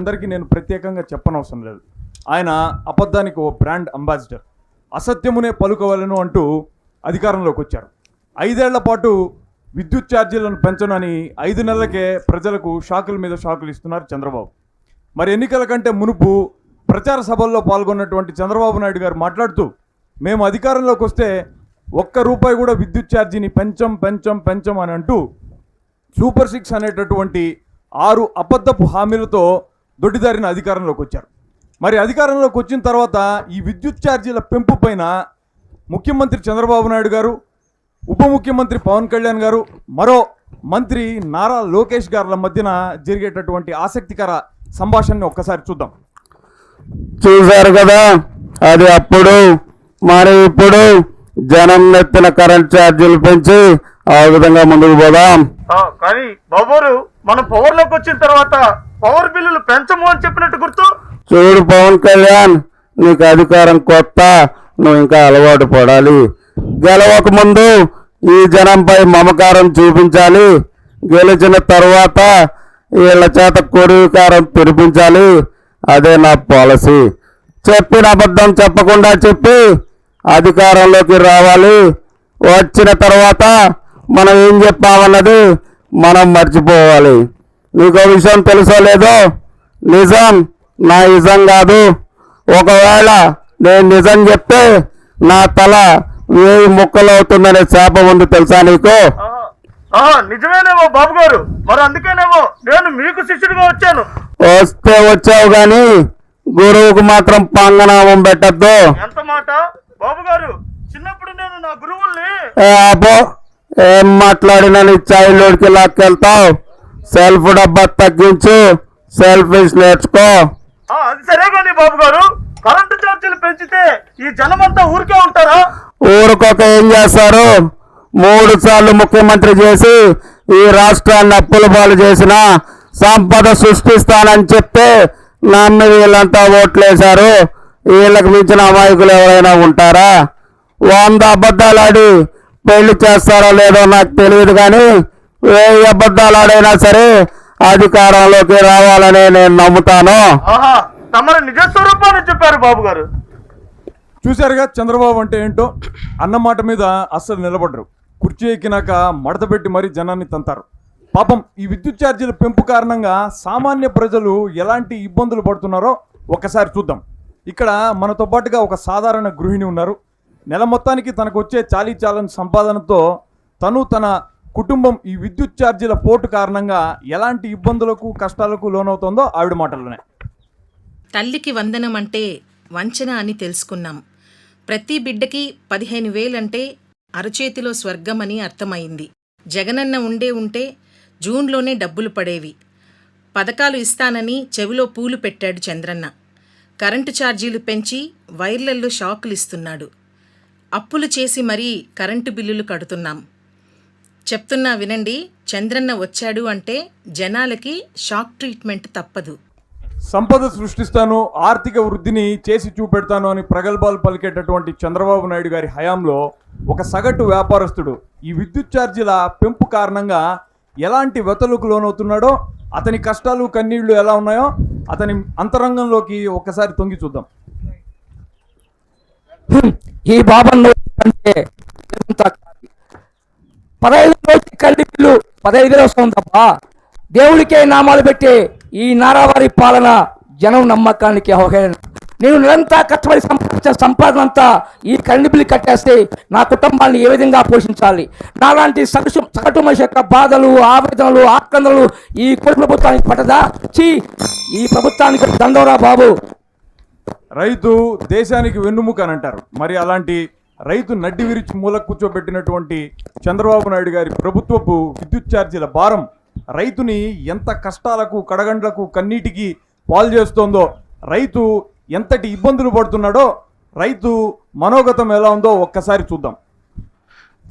అందరికీ నేను ప్రత్యేకంగా చెప్పనవసరం లేదు. ఆయన అబద్ధానికి ఓ బ్రాండ్ అంబాసిడర్. అసత్యమునే పలుకోవాలను అంటూ అధికారంలోకి వచ్చారు. 5 ఏళ్ల పాటు విద్యుత్ ఛార్జీలను పెంచనని 5 నెలలకే ప్రజలకు షాకుల మీద షాకులు ఇస్తున్నారు చంద్రబాబు. మరి ఎన్నికల కంటే మునుపు ప్రచార సభల్లో పాల్గొన్నటువంటి చంద్రబాబు నాయుడు గారు మాట్లాడుతూ, మేము అధికారంలోకి వస్తే ₹1 కూడా విద్యుత్ ఛార్జీని పెంచం అని అంటూ సూపర్ 6 అనేటటువంటి 6 అబద్ధపు హామీలతో దొడ్డిదారిన అధికారంలోకి వచ్చారు. మరి అధికారంలోకి వచ్చిన తర్వాత ఈ విద్యుత్ ఛార్జీల పెంపు పైన ముఖ్యమంత్రి చంద్రబాబు నాయుడు గారు, ఉప ముఖ్యమంత్రి పవన్ కళ్యాణ్ గారు, మరో మంత్రి నారా లోకేష్ గారుల మధ్యన జరిగేటటువంటి ఆసక్తికర సంభాషణని ఒక్కసారి చూద్దాం. చూశారు కదా, అది అప్పుడు. మరి ఇప్పుడు జనం నెత్తిన కరెంట్ ఛార్జీలు పెంచి ఆ విధంగా ముందుకు పోదాం. కానీ బాబోరు, మనం పవర్ లోకి వచ్చిన తర్వాత పవర్ బిల్లులు పెంచము అని చెప్పినట్టు గుర్తు. చూడు పవన్ కళ్యాణ్, నీకు అధికారం కొత్త, నువ్వు ఇంకా అలవాటు పడాలి. గెలవక ముందు ఈ జనంపై మమకారం చూపించాలి. గెలిచిన తర్వాత వీళ్ళ చేత కొరివికారం తెరిపించాలి. అదే నా పాలసీ. చెప్పిన అబద్ధం చెప్పకుండా చెప్పి అధికారంలోకి రావాలి. వచ్చిన తర్వాత మనం ఏం చెప్పామన్నది మనం మర్చిపోవాలి. నీకు విషయం తెలుసో లేదో, నిజం నా ఇజం కాదు. ఒకవేళ నేను నిజం చెప్తే నా తల 1000 ముక్కలు అవుతుందనే శాపం ఉంది, తెలుసా నీకు? నిజమేనేమో బాబు గారు, మరి అందుకేనేమో నేను మీకు శిష్యుడిగా వచ్చాను. వస్తే వచ్చావు గాని గురువుకు మాత్రం పంగనామం పెట్టద్దు. ఎంత మాట బాబు గారు, చిన్నప్పుడు నేను నా గురువుల్ని. అబ్బో, ఏం మాట్లాడినా నీ చైల్డ్హుడ్కి లాక్కెళ్తావు. సెల్ఫ్ డబ్బా తగ్గించు, సెల్ఫిష్ నేర్చుకో. అది సరే కానీ బాబు గారు, కరెంటు ఛార్జీలు పెంచితే ఈ జనమంతా ఊరికే ఉంటారా? ఊరుకోక ఏం చేస్తారు? 3 సార్లు ముఖ్యమంత్రి చేసి ఈ రాష్ట్రాన్ని అప్పుల పాలు చేసిన, సంపద సృష్టిస్తానని చెప్తే నన్ను వీళ్ళంతా ఓట్లేశారు. వీళ్ళకి మించిన అమాయకులు ఎవరైనా ఉంటారా? 100 అబద్ధాలు ఆడి పెళ్లి చేస్తారో లేదో నాకు తెలియదు, కానీ 1000 అబద్ధాలు ఆడైనా సరే అధికారంలోకి రావాలని నేను నమ్ముతాను. తమరు నిజ స్వరూపాన్ని చెప్పారు బాబు గారు. చూశారుగా చంద్రబాబు అంటే ఏంటో. అన్నమాట మీద అస్సలు నిలబడరు. కుర్చీ ఎక్కినాక మడత పెట్టి మరీ జనాన్ని తంతారు. పాపం ఈ విద్యుత్ ఛార్జీల పెంపు కారణంగా సామాన్య ప్రజలు ఎలాంటి ఇబ్బందులు పడుతున్నారో ఒక్కసారి చూద్దాం. ఇక్కడ మనతో పాటుగా ఒక సాధారణ గృహిణి ఉన్నారు. నెల మొత్తానికి తనకు వచ్చే చాలీచాలని సంపాదనతో తను తన కుటుంబం ఈ విద్యుత్ ఛార్జీల పోటు కారణంగా ఎలాంటి ఇబ్బందులకు కష్టాలకు లోనవుతుందో ఆవిడ మాటల్లోనే. తల్లికి వందనం అంటే వంచన అని తెలుసుకున్నాం. ప్రతి బిడ్డకి 15,000 అంటే అరచేతిలో స్వర్గం అని అర్థమైంది. జగనన్న ఉంటే జూన్లోనే డబ్బులు పడేవి. పథకాలు ఇస్తానని చెవిలో పూలు పెట్టాడు చంద్రన్న. కరెంటు ఛార్జీలు పెంచి వైర్లల్లో షాకులు ఇస్తున్నాడు. అప్పులు చేసి మరీ కరెంటు బిల్లులు కడుతున్నాం. చెప్తున్నా వినండి, చంద్రన్న వచ్చాడు అంటే జనాలకి షాక్ ట్రీట్మెంట్ తప్పదు. సంపద సృష్టిస్తాను, ఆర్థిక వృద్ధిని చేసి చూపెడతాను అని ప్రగల్భాలు పలికేటటువంటి చంద్రబాబు నాయుడు గారి హయాంలో ఒక సగటు వ్యాపారస్తుడు ఈ విద్యుత్ ఛార్జీల పెంపు కారణంగా ఎలాంటి వ్యతలకు లోనవుతున్నాడో, అతని కష్టాలు కన్నీళ్లు ఎలా ఉన్నాయో అతని అంతరంగంలోకి ఒక్కసారి తొంగి చూద్దాం. ఈ బాబన్ అంటే 15 కల్లిళ్ళు 15 వస్తుంది తప్ప దేవుడికే నామాలు పెట్టి ఈ నారావారి పాలన జనం నమ్మకానికి అవహేళన. నేను నిరంతర కష్టపడి సంపాదించిన సంపాదన అంతా ఈ కరెంటు బిల్లు కట్టేస్తే నా కుటుంబాన్ని ఏ విధంగా పోషించాలి? నాలాంటి సగటు మనిషి యొక్క బాధలు, ఆవేదనలు, ఆక్రందనలు ఈ ప్రభుత్వానికి పట్టదా? ఈ ప్రభుత్వానికి దండోరా బాబు. రైతు దేశానికి వెన్నుముక అని అంటారు. మరి అలాంటి రైతు నడ్డి విరిచి మూల కూర్చోబెట్టినటువంటి చంద్రబాబు నాయుడు గారి ప్రభుత్వపు విద్యుత్ ఛార్జీల భారం రైతుని ఎంత కష్టాలకు, కడగండ్లకు, కన్నీటికి పాలు చేస్తోందో, రైతు ఎంతటి ఇబ్బందులు పడుతున్నాడో, రైతు మనోగతం ఎలా ఉందో ఒక్కసారి చూద్దాం.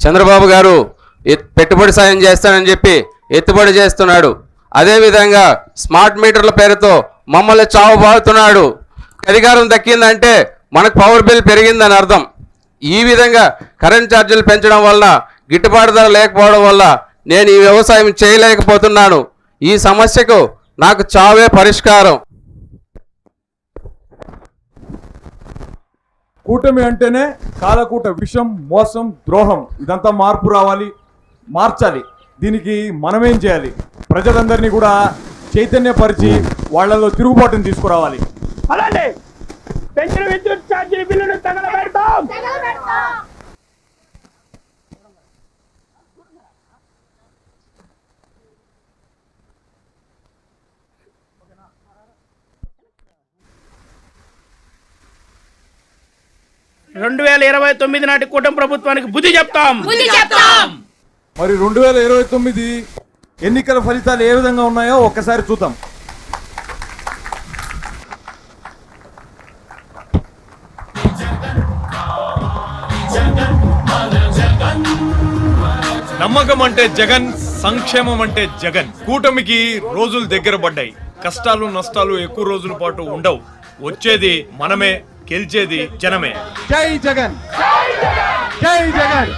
చంద్రబాబు గారు పెట్టుబడి సాయం చేస్తానని చెప్పి ఎత్తుబడి చేస్తున్నాడు. అదేవిధంగా స్మార్ట్ మీటర్ల పేరుతో మమ్మల్ని చావబాగుతున్నాడు. అధికారం దక్కిందంటే మనకు పవర్ బిల్ పెరిగిందని అర్థం. ఈ విధంగా కరెంట్ ఛార్జీలు పెంచడం వల్ల, గిట్టుబాటు ధర లేకపోవడం వల్ల నేను ఈ వ్యవసాయం చేయలేకపోతున్నాను. ఈ సమస్యకు నాకు చావే పరిష్కారం. కూటమి అంటేనే కాలకూట విషం, మోసం, ద్రోహం. ఇదంతా మార్పు రావాలి, మార్చాలి. దీనికి మనమేం చేయాలి? ప్రజలందరినీ కూడా చైతన్యపరిచి వాళ్ళలో తిరుగుబాటును తీసుకురావాలి. అలానే పెంచిన విద్యుత్ ఛార్జీల బిల్లును తగలబెడతాం. 2029 నాటి కూటమి ప్రభుత్వానికి బుద్ధి చెప్తాం. మరి 2029 ఎన్నికల ఫలితాలు ఏ విధంగా ఉన్నాయో ఒక్కసారి చూద్దాం. నమ్మకం అంటే జగన్, సంక్షేమం అంటే జగన్. కూటమికి రోజులు దగ్గర పడ్డాయి. కష్టాలు నష్టాలు ఎక్కువ రోజుల పాటు ఉండవు. వచ్చేది మనమే, గెలిచేది జనమే. జై జగన్, జై జగన్.